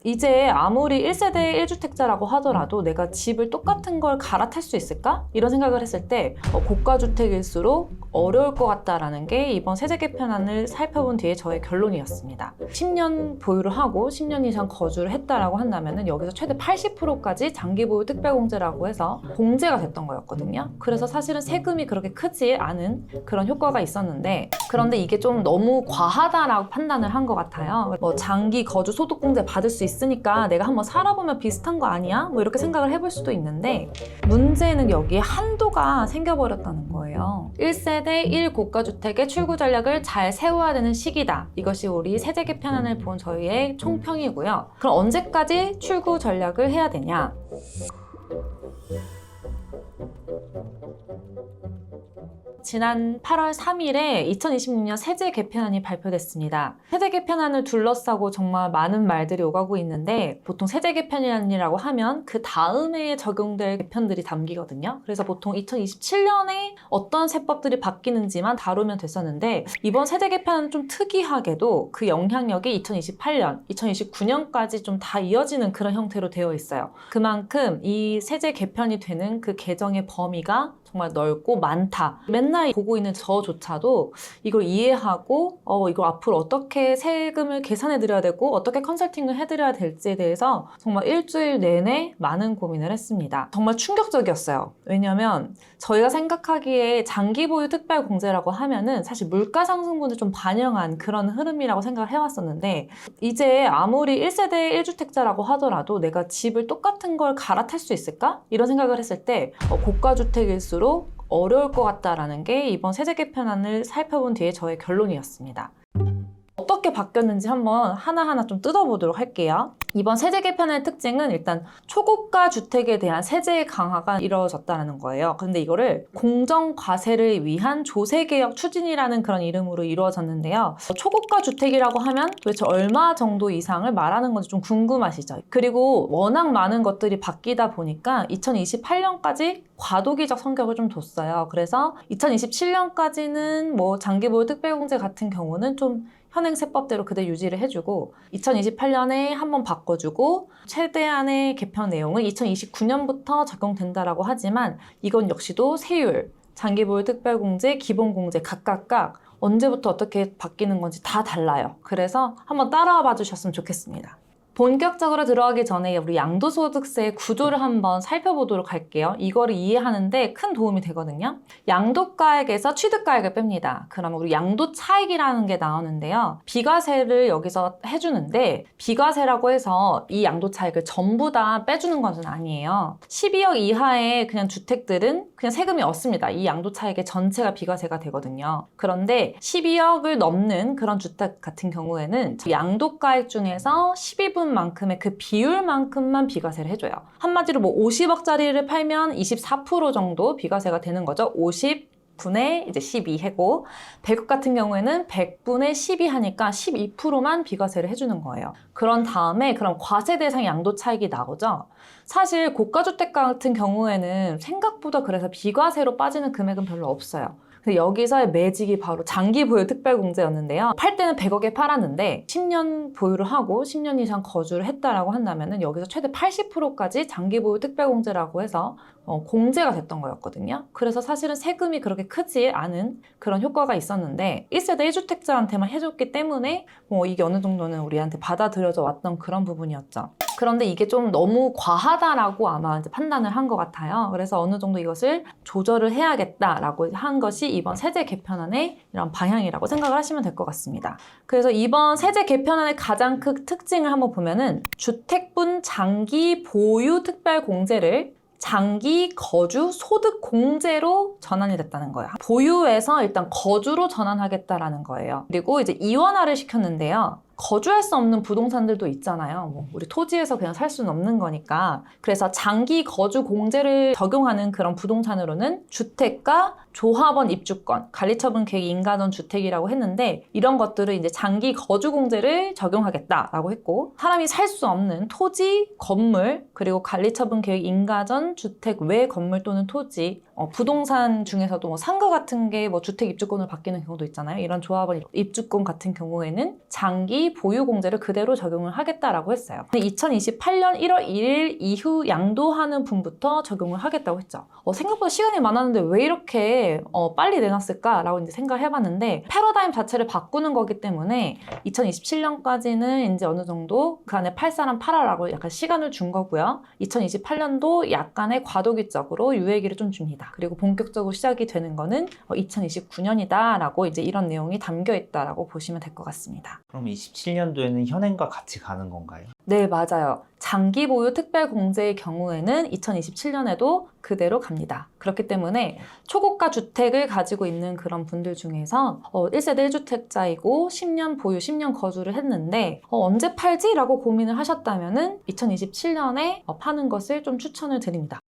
이제 아무리 1세대 1주택자라고 하더라도 내가 집을 똑같은 걸 갈아탈 수 있을까? 이런 생각을 했을 때 고가주택일수록 어려울 것 같다라는 게 이번 세제 개편안을 살펴본 뒤에 저의 결론이었습니다. 10년 보유를 하고 10년 이상 거주를 했다라고 한다면 여기서 최대 80%까지 장기 보유 특별공제라고 해서 공제가 됐던 거였거든요. 그래서 사실은 세금이 그렇게 크지 않은 그런 효과가 있었는데, 그런데 이게 좀 너무 과하다라고 판단을 한 것 같아요. 뭐 장기 거주 소득공제 받을 수 있으니까 내가 한번 살아보면 비슷한 거 아니야? 뭐 이렇게 생각을 해볼 수도 있는데, 문제는 여기에 한도가 생겨버렸다는 거예요. 1세대 1고가주택의 출구 전략을 잘 세워야 되는 시기다. 이것이 우리 세제 개편안을 본 저희의 총평이고요. 그럼 언제까지 출구 전략을 해야 되냐? 지난 8월 3일에 2026년 세제 개편안이 발표됐습니다. 세제 개편안을 둘러싸고 정말 많은 말들이 오가고 있는데, 보통 세제 개편안이라고 하면 그 다음에 적용될 개편들이 담기거든요. 그래서 보통 2027년에 어떤 세법들이 바뀌는지만 다루면 됐었는데, 이번 세제 개편안은 좀 특이하게도 그 영향력이 2028년, 2029년까지 좀 다 이어지는 그런 형태로 되어 있어요. 그만큼 이 세제 개편이 되는 그 개정의 범위가 정말 넓고 많다. 맨날 보고 있는 저조차도 이걸 이해하고 이걸 앞으로 어떻게 세금을 계산해 드려야 되고 어떻게 컨설팅을 해드려야 될지에 대해서 정말 일주일 내내 많은 고민을 했습니다. 정말 충격적이었어요. 왜냐면 저희가 생각하기에 장기 보유 특별 공제라고 하면은 사실 물가 상승분을 좀 반영한 그런 흐름이라고 생각을 해왔었는데, 이제 아무리 1세대 1주택자라고 하더라도 내가 집을 똑같은 걸 갈아탈 수 있을까? 이런 생각을 했을 때 고가주택일수록 어려울 것 같다라는 게 이번 세제 개편안을 살펴본 뒤에 저의 결론이었습니다. 어떻게 바뀌었는지 한번 하나하나 좀 뜯어보도록 할게요. 이번 세제 개편의 특징은 일단 초고가 주택에 대한 세제 강화가 이루어졌다는 거예요. 근데 이거를 공정과세를 위한 조세개혁 추진이라는 그런 이름으로 이루어졌는데요. 초고가 주택이라고 하면 도대체 얼마 정도 이상을 말하는 건지 좀 궁금하시죠? 그리고 워낙 많은 것들이 바뀌다 보니까 2028년까지 과도기적 성격을 좀 뒀어요. 그래서 2027년까지는 뭐 장기보유 특별공제 같은 경우는 좀 현행 세법대로 그대로 유지를 해주고, 2028년에 한번 바꿔주고, 최대한의 개편 내용은 2029년부터 적용된다라고 하지만, 이건 역시도 세율, 장기보유 특별공제, 기본공제 각각 언제부터 어떻게 바뀌는 건지 다 달라요. 그래서 한번 따라와 봐 주셨으면 좋겠습니다. 본격적으로 들어가기 전에 우리 양도소득세의 구조를 한번 살펴보도록 할게요. 이거를 이해하는데 큰 도움이 되거든요. 양도가액에서 취득가액을 뺍니다. 그러면 우리 양도차익이라는 게 나오는데요. 비과세를 여기서 해주는데, 비과세라고 해서 이 양도차익을 전부 다 빼주는 것은 아니에요. 12억 이하의 그냥 주택들은 그냥 세금이 없습니다. 이 양도차익의 전체가 비과세가 되거든요. 그런데 12억을 넘는 그런 주택 같은 경우에는 양도가액 중에서 12분 만큼의 그 비율만큼만 비과세를 해줘요. 한마디로 뭐 50억짜리를 팔면 24% 정도 비과세가 되는 거죠. 50분의 이제 12해고, 100억 같은 경우에는 100분의 12 하니까 12%만 비과세를 해주는 거예요. 그런 다음에 그럼 과세 대상 양도 차익이 나오죠. 사실 고가주택 같은 경우에는 생각보다 그래서 비과세로 빠지는 금액은 별로 없어요. 근데 여기서의 매직이 바로 장기 보유 특별공제였는데요. 팔 때는 100억에 팔았는데 10년 보유를 하고 10년 이상 거주를 했다라고 한다면 여기서 최대 80%까지 장기 보유 특별공제라고 해서 공제가 됐던 거였거든요. 그래서 사실은 세금이 그렇게 크지 않은 그런 효과가 있었는데 1세대 1주택자한테만 해줬기 때문에 이게 어느 정도는 우리한테 받아들여져 왔던 그런 부분이었죠. 그런데 이게 좀 너무 과하다라고 아마 이제 판단을 한 것 같아요. 그래서 어느 정도 이것을 조절을 해야겠다라고 한 것이 이번 세제 개편안의 이런 방향이라고 생각을 하시면 될 것 같습니다. 그래서 이번 세제 개편안의 가장 큰 특징을 한번 보면은 주택분 장기 보유 특별 공제를 장기 거주 소득 공제로 전환이 됐다는 거예요. 보유에서 일단 거주로 전환하겠다라는 거예요. 그리고 이제 이원화를 시켰는데요. 거주할 수 없는 부동산들도 있잖아요. 우리 토지에서 그냥 살 수는 없는 거니까. 그래서 장기 거주 공제를 적용하는 그런 부동산으로는 주택과 조합원 입주권, 관리처분 계획 인가전 주택이라고 했는데, 이런 것들을 이제 장기 거주 공제를 적용하겠다라고 했고, 사람이 살 수 없는 토지, 건물, 그리고 관리처분 계획 인가전 주택 외 건물 또는 토지, 부동산 중에서도 상가 같은 게 주택 입주권으로 바뀌는 경우도 있잖아요. 이런 조합원 입주권 같은 경우에는 장기 차익이 보유공제를 그대로 적용을 하겠다라고 했어요. 2028년 1월 1일 이후 양도하는 분부터 적용을 하겠다고 했죠. 생각보다 시간이 많았는데 왜 이렇게 빨리 내놨을까라고 이제 생각을 해봤는데, 패러다임 자체를 바꾸는 거기 때문에 2027년까지는 이제 어느 정도 그 안에 팔 사람 팔아라고 약간 시간을 준 거고요. 2028년도 약간의 과도기적으로 유예기를 좀 줍니다. 그리고 본격적으로 시작이 되는 거는 2029년이다라고 이제 이런 내용이 담겨 있다라고 보시면 될 것 같습니다. 그럼 27년도에는 현행과 같이 가는 건가요? 네, 맞아요. 장기 보유 특별 공제의 경우에는 2027년에도 그대로 갑니다. 그렇기 때문에 초고가 주택을 가지고 있는 그런 분들 중에서 1세대 1주택자이고 10년 보유, 10년 거주를 했는데 언제 팔지? 라고 고민을 하셨다면 2027년에 파는 것을 좀 추천을 드립니다.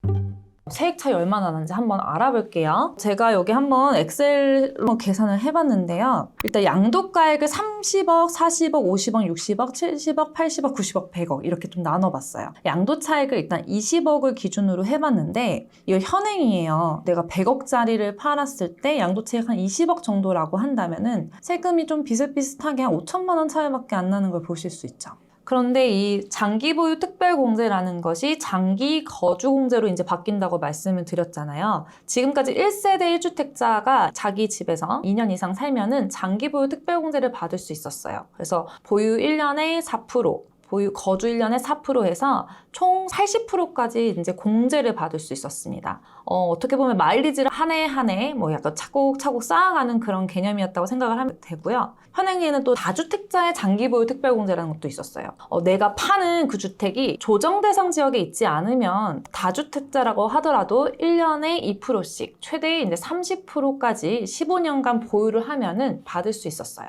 세액 차이 얼마나 나는지 한번 알아볼게요. 제가 여기 한번 엑셀로 계산을 해봤는데요. 일단 양도가액을 30억, 40억, 50억, 60억, 70억, 80억, 90억, 100억 이렇게 좀 나눠봤어요. 양도 차익을 일단 20억을 기준으로 해봤는데 이거 현행이에요. 내가 100억짜리를 팔았을 때 양도 차익 한 20억 정도라고 한다면은 세금이 좀 비슷비슷하게 한 5천만 원 차이밖에 안 나는 걸 보실 수 있죠. 그런데 이 장기 보유 특별 공제라는 것이 장기 거주 공제로 이제 바뀐다고 말씀을 드렸잖아요. 지금까지 1세대 1주택자가 자기 집에서 2년 이상 살면은 장기 보유 특별 공제를 받을 수 있었어요. 그래서 보유 1년에 4%, 보유 거주 1년에 4% 해서 총 80%까지 이제 공제를 받을 수 있었습니다. 어떻게 보면 마일리지를 한 해 한 해 뭐 약간 차곡차곡 쌓아가는 그런 개념이었다고 생각을 하면 되고요. 현행에는 또 다주택자의 장기 보유 특별 공제라는 것도 있었어요. 내가 파는 그 주택이 조정 대상 지역에 있지 않으면 다주택자라고 하더라도 1년에 2%씩 최대 이제 30%까지 15년간 보유를 하면은 받을 수 있었어요.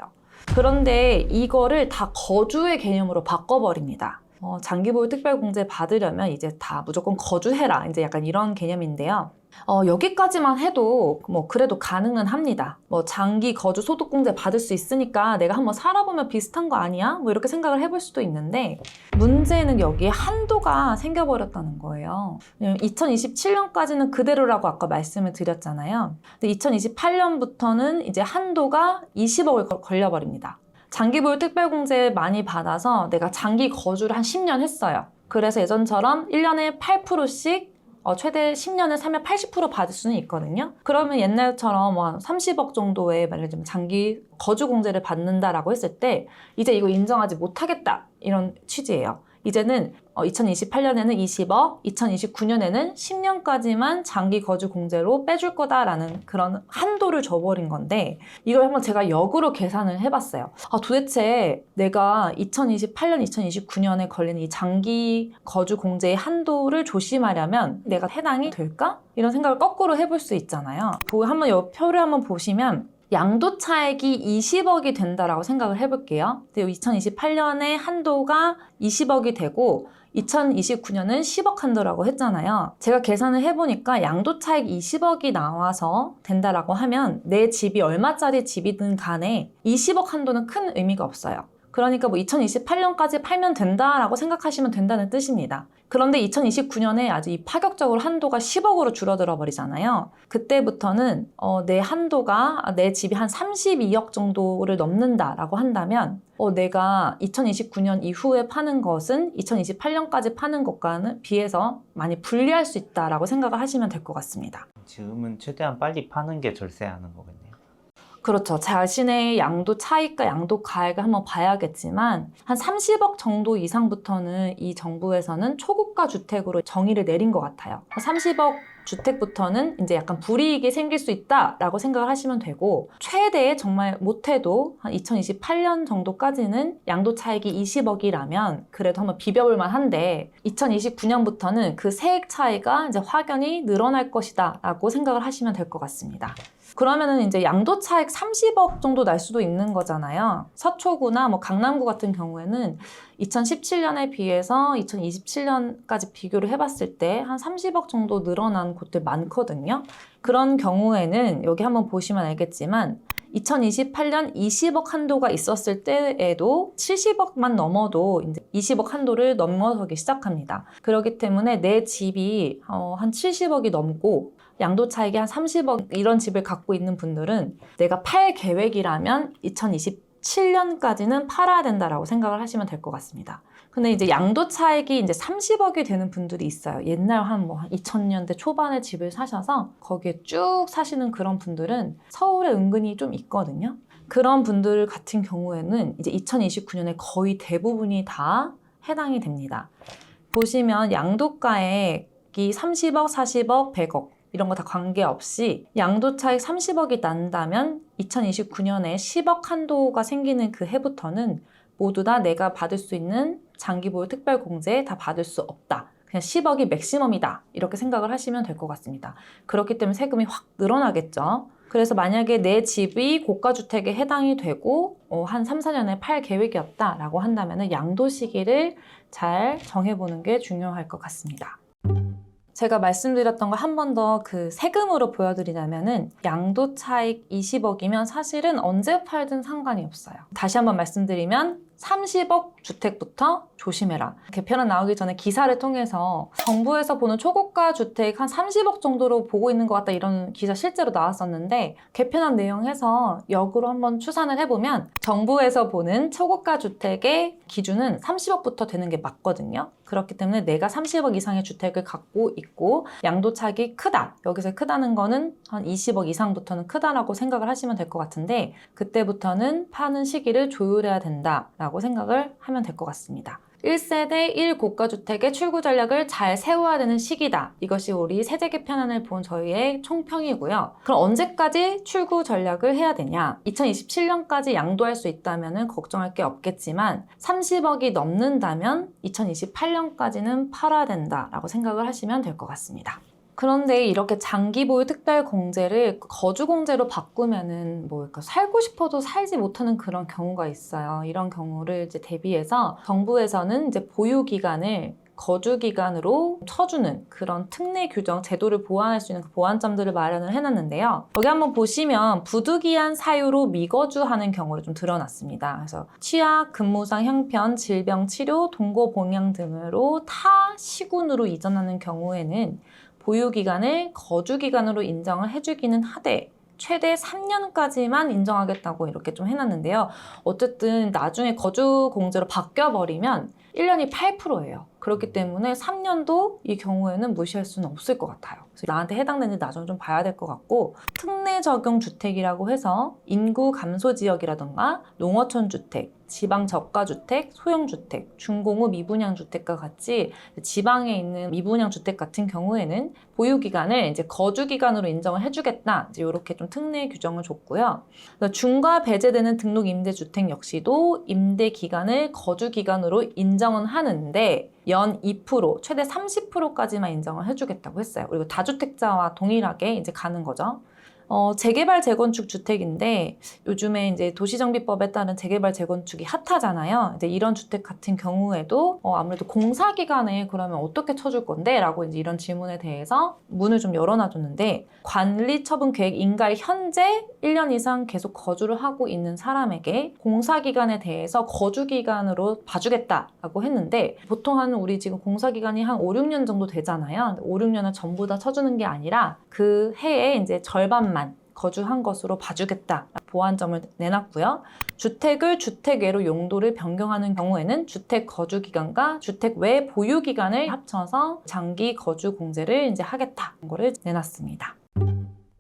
그런데 이거를 다 거주의 개념으로 바꿔버립니다. 장기 보유 특별 공제 받으려면 이제 다 무조건 거주해라. 이제 약간 이런 개념인데요. 여기까지만 해도 뭐 그래도 가능은 합니다. 뭐 장기 거주 소득 공제 받을 수 있으니까 내가 한번 살아보면 비슷한 거 아니야? 뭐 이렇게 생각을 해볼 수도 있는데, 문제는 여기에 한도가 생겨버렸다는 거예요. 2027년까지는 그대로라고 아까 말씀을 드렸잖아요. 근데 2028년부터는 이제 한도가 20억을 걸려버립니다. 장기 보유 특별 공제 많이 받아서 내가 장기 거주를 한 10년 했어요. 그래서 예전처럼 1년에 8%씩 최대 10년을 사면 80% 받을 수는 있거든요. 그러면 옛날처럼 30억 정도의 만약에 좀 장기 거주 공제를 받는다라고 했을 때 이제 이거 인정하지 못하겠다 이런 취지예요. 이제는 2028년에는 20억, 2029년에는 10년까지만 장기 거주 공제로 빼줄 거다라는 그런 한도를 줘버린 건데, 이걸 한번 제가 역으로 계산을 해봤어요. 도대체 내가 2028년, 2029년에 걸리는 이 장기 거주 공제의 한도를 조심하려면 내가 해당이 될까? 이런 생각을 거꾸로 해볼 수 있잖아요. 한번 이 표를 한번 보시면 양도 차익이 20억이 된다라고 생각을 해볼게요. 2028년에 한도가 20억이 되고 2029년은 10억 한도라고 했잖아요. 제가 계산을 해보니까 양도 차익 20억이 나와서 된다라고 하면 내 집이 얼마짜리 집이든 간에 20억 한도는 큰 의미가 없어요. 그러니까 뭐 2028년까지 팔면 된다라고 생각하시면 된다는 뜻입니다. 그런데 2029년에 아주 이 파격적으로 한도가 10억으로 줄어들어 버리잖아요. 그때부터는 내 한도가 내 집이 한 32억 정도를 넘는다라고 한다면 내가 2029년 이후에 파는 것은 2028년까지 파는 것과는 비해서 많이 불리할 수 있다라고 생각을 하시면 될 것 같습니다. 지금은 최대한 빨리 파는 게 절세하는 거겠네요. 그렇죠. 자신의 양도 차익과 양도 가액을 한번 봐야겠지만 한 30억 정도 이상부터는 이 정부에서는 초고가 주택으로 정의를 내린 것 같아요. 30억 주택부터는 이제 약간 불이익이 생길 수 있다라고 생각을 하시면 되고, 최대 정말 못해도 한 2028년 정도까지는 양도 차익이 20억이라면 그래도 한번 비벼볼 만한데, 2029년부터는 그 세액 차이가 이제 확연히 늘어날 것이다라고 생각을 하시면 될 것 같습니다. 그러면은 이제 양도 차익 30억 정도 날 수도 있는 거잖아요. 서초구나 뭐 강남구 같은 경우에는 2017년에 비해서 2027년까지 비교를 해봤을 때 한 30억 정도 늘어난 곳들 많거든요. 그런 경우에는 여기 한번 보시면 알겠지만 2028년 20억 한도가 있었을 때에도 70억만 넘어도 이제 20억 한도를 넘어서기 시작합니다. 그렇기 때문에 내 집이 한 70억이 넘고 양도 차익이 한 30억 이런 집을 갖고 있는 분들은 내가 팔 계획이라면 2028 27년까지는 팔아야 된다라고 생각을 하시면 될 것 같습니다. 근데 이제 양도 차익이 이제 30억이 되는 분들이 있어요. 옛날 한 2000년대 초반에 집을 사셔서 거기에 쭉 사시는 그런 분들은 서울에 은근히 좀 있거든요. 그런 분들 같은 경우에는 이제 2029년에 거의 대부분이 다 해당이 됩니다. 보시면 양도가액이 30억, 40억, 100억 이런 거 다 관계없이 양도 차익 30억이 난다면 2029년에 10억 한도가 생기는 그 해부터는 모두 다 내가 받을 수 있는 장기보유 특별공제 다 받을 수 없다. 그냥 10억이 맥시멈이다. 이렇게 생각을 하시면 될 것 같습니다. 그렇기 때문에 세금이 확 늘어나겠죠. 그래서 만약에 내 집이 고가주택에 해당이 되고 한 3, 4년에 팔 계획이었다라고 한다면 양도 시기를 잘 정해보는 게 중요할 것 같습니다. 제가 말씀드렸던 거 한 번 더 그 세금으로 보여드리자면은 양도 차익 20억이면 사실은 언제 팔든 상관이 없어요. 다시 한번 말씀드리면 30억 주택부터 조심해라. 개편안 나오기 전에 기사를 통해서 정부에서 보는 초고가 주택 한 30억 정도로 보고 있는 것 같다 이런 기사 실제로 나왔었는데 개편안 내용해서 역으로 한번 추산을 해보면 정부에서 보는 초고가 주택의 기준은 30억부터 되는 게 맞거든요. 그렇기 때문에 내가 30억 이상의 주택을 갖고 있고 양도차익이 크다. 여기서 크다는 거는 한 20억 이상부터는 크다라고 생각을 하시면 될 것 같은데 그때부터는 파는 시기를 조율해야 된다라고 생각을 하면 될 것 같습니다. 1세대 1고가주택의 출구 전략을 잘 세워야 되는 시기다. 이것이 우리 세제 개편안을 본 저희의 총평이고요. 그럼 언제까지 출구 전략을 해야 되냐? 2027년까지 양도할 수 있다면 걱정할 게 없겠지만 30억이 넘는다면 2028년까지는 팔아야 된다라고 생각을 하시면 될 것 같습니다. 그런데 이렇게 장기보유 특별공제를 거주공제로 바꾸면은 살고 싶어도 살지 못하는 그런 경우가 있어요. 이런 경우를 이제 대비해서 정부에서는 이제 보유기간을 거주기간으로 쳐주는 그런 특례 규정, 제도를 보완할 수 있는 그 보완점들을 마련을 해놨는데요. 여기 한번 보시면 부득이한 사유로 미거주하는 경우를 좀 드러났습니다. 그래서 취약, 근무상 형편, 질병 치료, 동거 봉양 등으로 타 시군으로 이전하는 경우에는 보유기간을 거주기간으로 인정을 해주기는 하되 최대 3년까지만 인정하겠다고 이렇게 좀 해놨는데요. 어쨌든 나중에 거주공제로 바뀌어버리면 1년이 8%예요. 그렇기 때문에 3년도 이 경우에는 무시할 수는 없을 것 같아요. 그래서 나한테 해당되는지 나중에 좀 봐야 될 것 같고 특례 적용 주택이라고 해서 인구 감소 지역이라던가 농어촌 주택, 지방 저가주택, 소형주택, 중공업 미분양 주택과 같이 지방에 있는 미분양 주택 같은 경우에는 보유기간을 이제 거주기간으로 인정을 해주겠다. 이제 이렇게 좀 특례 규정을 줬고요. 중과 배제되는 등록 임대주택 역시도 임대기간을 거주기간으로 인정은 하는데 연 2%, 최대 30%까지만 인정을 해주겠다고 했어요. 그리고 다주택자와 동일하게 이제 가는 거죠. 재개발 재건축 주택인데 요즘에 이제 도시정비법에 따른 재개발 재건축이 핫하잖아요. 이제 이런 주택 같은 경우에도 아무래도 공사 기간에 그러면 어떻게 쳐줄 건데? 라고 이제 이런 질문에 대해서 문을 좀 열어놔줬는데 관리 처분 계획 인가에 현재 1년 이상 계속 거주를 하고 있는 사람에게 공사 기간에 대해서 거주 기간으로 봐주겠다라고 했는데 보통 우리 지금 공사 기간이 한 5, 6년 정도 되잖아요. 5, 6년을 전부 다 쳐주는 게 아니라 그 해에 이제 절반만 거주한 것으로 봐주겠다 보완점을 내놨고요. 주택을 주택외로 용도를 변경하는 경우에는 주택 거주 기간과 주택 외 보유 기간을 합쳐서 장기 거주 공제를 이제 하겠다는 거를 내놨습니다.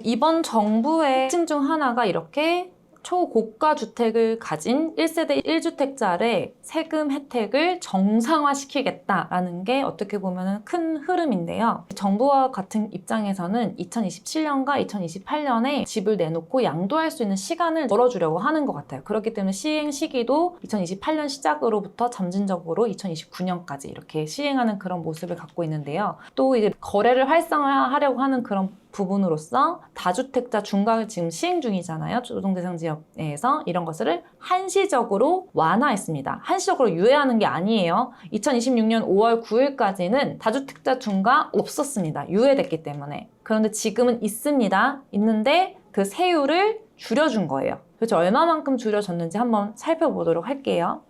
이번 정부의 핵심 중 하나가 이렇게 초고가 주택을 가진 1세대 1주택자의 세금 혜택을 정상화시키겠다라는 게 어떻게 보면 큰 흐름인데요. 정부와 같은 입장에서는 2027년과 2028년에 집을 내놓고 양도할 수 있는 시간을 벌어주려고 하는 것 같아요. 그렇기 때문에 시행 시기도 2028년 시작으로부터 점진적으로 2029년까지 이렇게 시행하는 그런 모습을 갖고 있는데요. 또 이제 거래를 활성화하려고 하는 그런 부분으로서 다주택자 중과를 지금 시행 중이잖아요. 조정대상 지역에서 이런 것을 한시적으로 완화했습니다. 한시적으로 유예하는 게 아니에요. 2026년 5월 9일까지는 다주택자 중과 없었습니다. 유예됐기 때문에. 그런데 지금은 있습니다. 있는데 그 세율을 줄여준 거예요. 도대체 얼마만큼 줄여졌는지 한번 살펴보도록 할게요.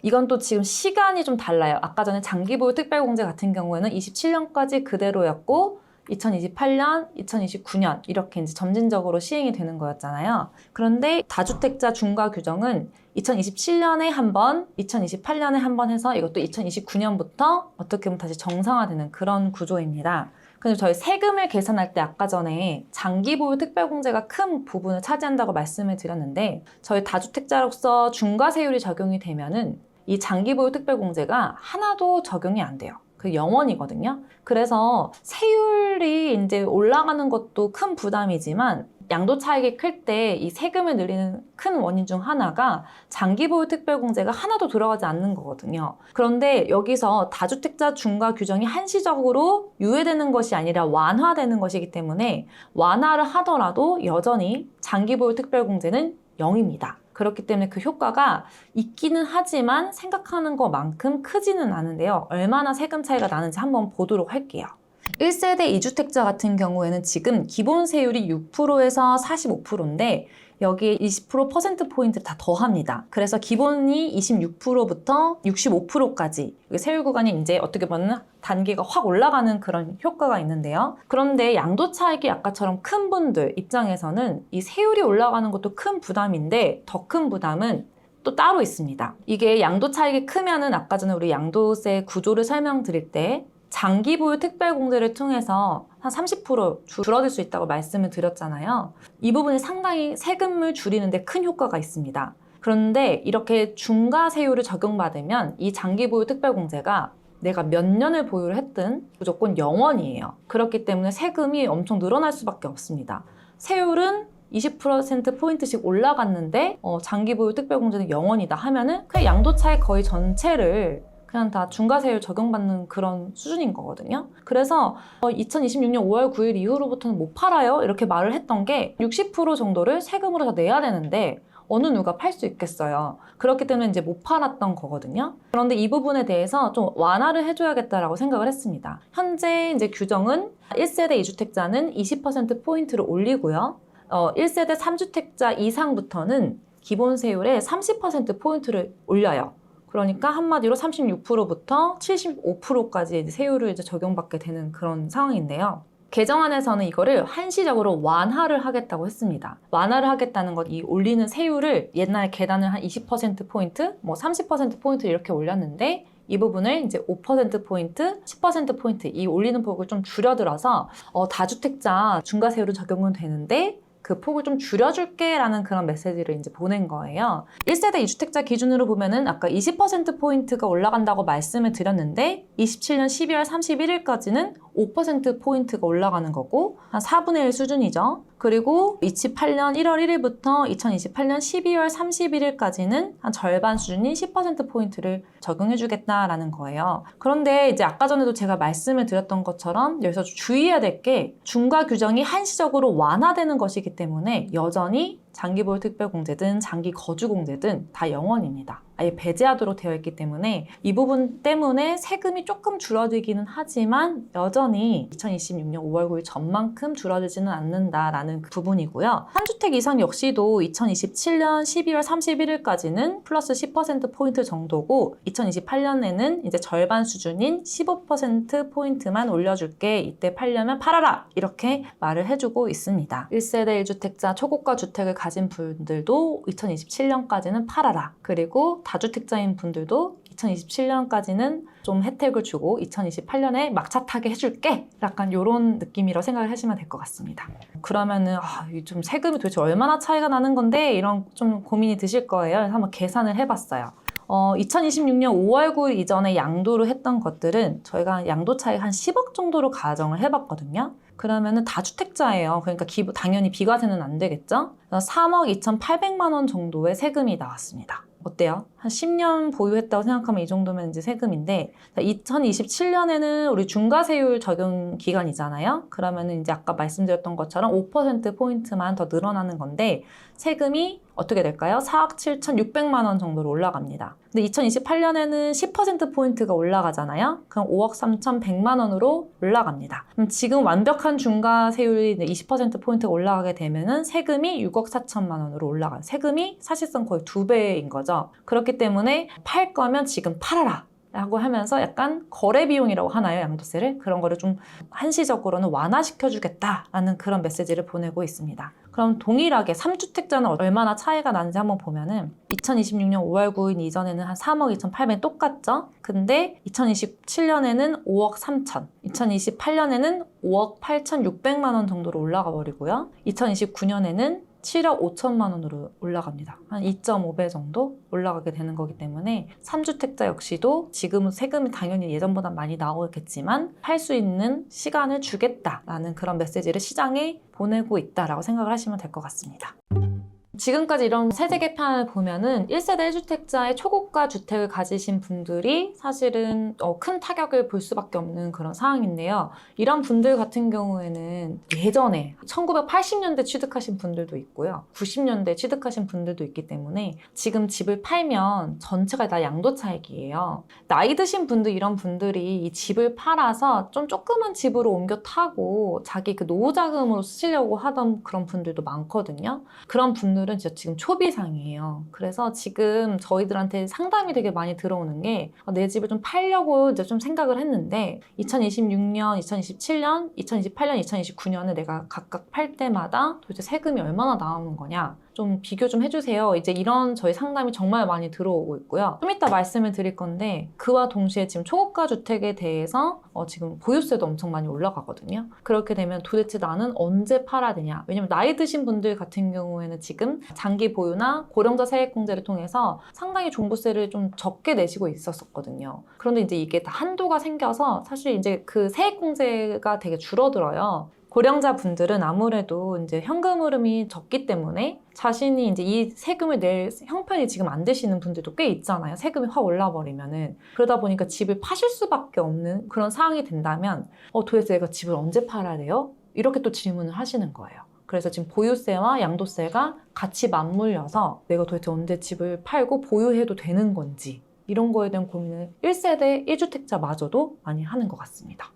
이건 또 지금 시간이 좀 달라요. 아까 전에 장기보유 특별공제 같은 경우에는 27년까지 그대로였고 2028년, 2029년 이렇게 이제 점진적으로 시행이 되는 거였잖아요. 그런데 다주택자 중과 규정은 2027년에 한 번, 2028년에 한 번 해서 이것도 2029년부터 어떻게 보면 다시 정상화되는 그런 구조입니다. 근데 저희 세금을 계산할 때 아까 전에 장기보유 특별공제가 큰 부분을 차지한다고 말씀을 드렸는데 저희 다주택자로서 중과세율이 적용이 되면은 이 장기보유 특별공제가 하나도 적용이 안 돼요. 그 0원이거든요. 그래서 세율이 이제 올라가는 것도 큰 부담이지만 양도 차익이 클 때 이 세금을 늘리는 큰 원인 중 하나가 장기보유 특별공제가 하나도 들어가지 않는 거거든요. 그런데 여기서 다주택자 중과 규정이 한시적으로 유예되는 것이 아니라 완화되는 것이기 때문에 완화를 하더라도 여전히 장기보유 특별공제는 0입니다. 그렇기 때문에 그 효과가 있기는 하지만 생각하는 것만큼 크지는 않은데요. 얼마나 세금 차이가 나는지 한번 보도록 할게요. 1세대 2주택자 같은 경우에는 지금 기본 세율이 6%에서 45%인데 여기에 20% 포인트를 다 더합니다. 그래서 기본이 26%부터 65%까지 세율 구간이 이제 어떻게 보면 단계가 확 올라가는 그런 효과가 있는데요. 그런데 양도 차익이 아까처럼 큰 분들 입장에서는 이 세율이 올라가는 것도 큰 부담인데 더 큰 부담은 또 따로 있습니다. 이게 양도 차익이 크면은 아까 전에 우리 양도세 구조를 설명드릴 때 장기 보유 특별공제를 통해서 한 30% 줄어들 수 있다고 말씀을 드렸잖아요. 이 부분이 상당히 세금을 줄이는데 큰 효과가 있습니다. 그런데 이렇게 중과세율을 적용받으면 이 장기 보유 특별공제가 내가 몇 년을 보유를 했든 무조건 0원이에요. 그렇기 때문에 세금이 엄청 늘어날 수밖에 없습니다. 세율은 20%포인트씩 올라갔는데 장기 보유 특별공제는 0원이다 하면은 그냥 양도차익 거의 전체를 그냥 다 중과세율 적용받는 그런 수준인 거거든요. 그래서 2026년 5월 9일 이후로부터는 못 팔아요 이렇게 말을 했던 게 60% 정도를 세금으로 다 내야 되는데 어느 누가 팔 수 있겠어요. 그렇기 때문에 이제 못 팔았던 거거든요. 그런데 이 부분에 대해서 좀 완화를 해줘야겠다라고 생각을 했습니다. 현재 이제 규정은 1세대 2주택자는 20%포인트를 올리고요. 1세대 3주택자 이상부터는 기본 세율에 30%포인트를 올려요. 그러니까 한마디로 36%부터 75%까지 세율을 이제 적용받게 되는 그런 상황인데요. 개정안에서는 이거를 한시적으로 완화를 하겠다고 했습니다. 완화를 하겠다는 것, 이 올리는 세율을 옛날 계단을 한 20%포인트, 뭐 30%포인트 이렇게 올렸는데 이 부분을 이제 5%포인트, 10%포인트 이 올리는 폭을 좀 줄여들어서 다주택자 중과세율은 적용은 되는데 그 폭을 좀 줄여줄게 라는 그런 메시지를 이제 보낸 거예요. 1세대 2주택자 기준으로 보면은 아까 20%포인트가 올라간다고 말씀을 드렸는데 27년 12월 31일까지는 5%포인트가 올라가는 거고 한 4분의 1 수준이죠. 그리고 28년 1월 1일부터 2028년 12월 31일까지는 한 절반 수준인 10%포인트를 적용해주겠다라는 거예요. 그런데 이제 아까 전에도 제가 말씀을 드렸던 것처럼 여기서 주의해야 될 게 중과 규정이 한시적으로 완화되는 것이기 때문에 여전히 장기보유 특별공제든 장기 거주공제든 다 0원입니다. 아예 배제하도록 되어 있기 때문에 이 부분 때문에 세금이 조금 줄어들기는 하지만 여전히 2026년 5월 9일 전만큼 줄어들지는 않는다라는 그 부분이고요. 한 주택 이상 역시도 2027년 12월 31일까지는 플러스 10%포인트 정도고 2028년에는 이제 절반 수준인 15%포인트만 올려줄게. 이때 팔려면 팔아라! 이렇게 말을 해주고 있습니다. 1세대 1주택자 초고가 주택을 가진 분들도 2027년까지는 팔아라. 그리고 다주택자인 분들도 2027년까지는 좀 혜택을 주고 2028년에 막차 타게 해줄게. 약간 이런 느낌이라고 생각을 하시면 될 것 같습니다. 그러면은 좀 세금이 도대체 얼마나 차이가 나는 건데 이런 좀 고민이 드실 거예요. 그래서 한번 계산을 해봤어요. 2026년 5월 9일 이전에 양도를 했던 것들은 저희가 양도 차익 한 10억 정도로 가정을 해봤거든요. 그러면은 다주택자예요. 그러니까 당연히 비과세는 안 되겠죠? 3억 2,800만 원 정도의 세금이 나왔습니다. 어때요? 한 10년 보유했다고 생각하면 이 정도면 이제 세금인데 2027년에는 우리 중과세율 적용 기간이잖아요. 그러면은 이제 아까 말씀드렸던 것처럼 5%포인트만 더 늘어나는 건데 세금이 어떻게 될까요? 4억 7,600만 원 정도로 올라갑니다. 근데 2028년에는 10%포인트가 올라가잖아요. 그럼 5억 3,100만 원으로 올라갑니다. 그럼 지금 완벽한 중과세율이 20%포인트가 올라가게 되면은 세금이 6억 4천만 원으로 올라가요. 세금이 사실상 거의 2배인 거죠. 그렇기 때문에 팔 거면 지금 팔아라. 라고 하면서 약간 거래 비용이라고 하나요? 양도세를? 그런 거를 좀 한시적으로는 완화시켜주겠다라는 그런 메시지를 보내고 있습니다. 그럼 동일하게 3주택자는 얼마나 차이가 나는지 한번 보면은 2026년 5월 9일 이전에는 한 3억 2,800이 똑같죠? 근데 2027년에는 5억 3천, 2028년에는 5억 8,600만 원 정도로 올라가 버리고요. 2029년에는 7억 5천만 원으로 올라갑니다. 한 2.5배 정도 올라가게 되는 거기 때문에 3주택자 역시도 지금은 세금이 당연히 예전보다 많이 나오겠지만 팔 수 있는 시간을 주겠다라는 그런 메시지를 시장에 보내고 있다라고 생각을 하시면 될 것 같습니다. 지금까지 이런 세제 개편을 보면은 1세대 1주택자의 초고가 주택을 가지신 분들이 사실은 큰 타격을 볼 수밖에 없는 그런 상황인데요. 이런 분들 같은 경우에는 예전에 1980년대 취득하신 분들도 있고요. 90년대 취득하신 분들도 있기 때문에 지금 집을 팔면 전체가 다 양도 차익이에요. 나이 드신 분들, 이런 분들이 이 집을 팔아서 좀 조그만 집으로 옮겨 타고 자기 그 노후 자금으로 쓰시려고 하던 그런 분들도 많거든요. 그런 분들은 진짜 지금 초비상이에요. 그래서 지금 저희들한테 상담이 되게 많이 들어오는 게 내 집을 좀 팔려고 이제 좀 생각을 했는데 2026년, 2027년, 2028년, 2029년에 내가 각각 팔 때마다 도대체 세금이 얼마나 나오는 거냐, 좀 비교 좀 해주세요. 이제 이런 저희 상담이 정말 많이 들어오고 있고요. 좀 이따 말씀을 드릴 건데 그와 동시에 지금 초고가 주택에 대해서 지금 보유세도 엄청 많이 올라가거든요. 그렇게 되면 도대체 나는 언제 팔아야 되냐. 왜냐면 나이 드신 분들 같은 경우에는 지금 장기 보유나 고령자 세액공제를 통해서 상당히 종부세를 좀 적게 내시고 있었거든요. 그런데 이제 이게 다 한도가 생겨서 사실 이제 그 세액공제가 되게 줄어들어요. 고령자 분들은 아무래도 이제 현금 흐름이 적기 때문에 자신이 이제 이 세금을 낼 형편이 지금 안 되시는 분들도 꽤 있잖아요. 세금이 확 올라버리면은. 그러다 보니까 집을 파실 수밖에 없는 그런 상황이 된다면 도대체 내가 집을 언제 팔아야 돼요? 이렇게 또 질문을 하시는 거예요. 그래서 지금 보유세와 양도세가 같이 맞물려서 내가 도대체 언제 집을 팔고 보유해도 되는 건지 이런 거에 대한 고민을 1세대 1주택자마저도 많이 하는 것 같습니다.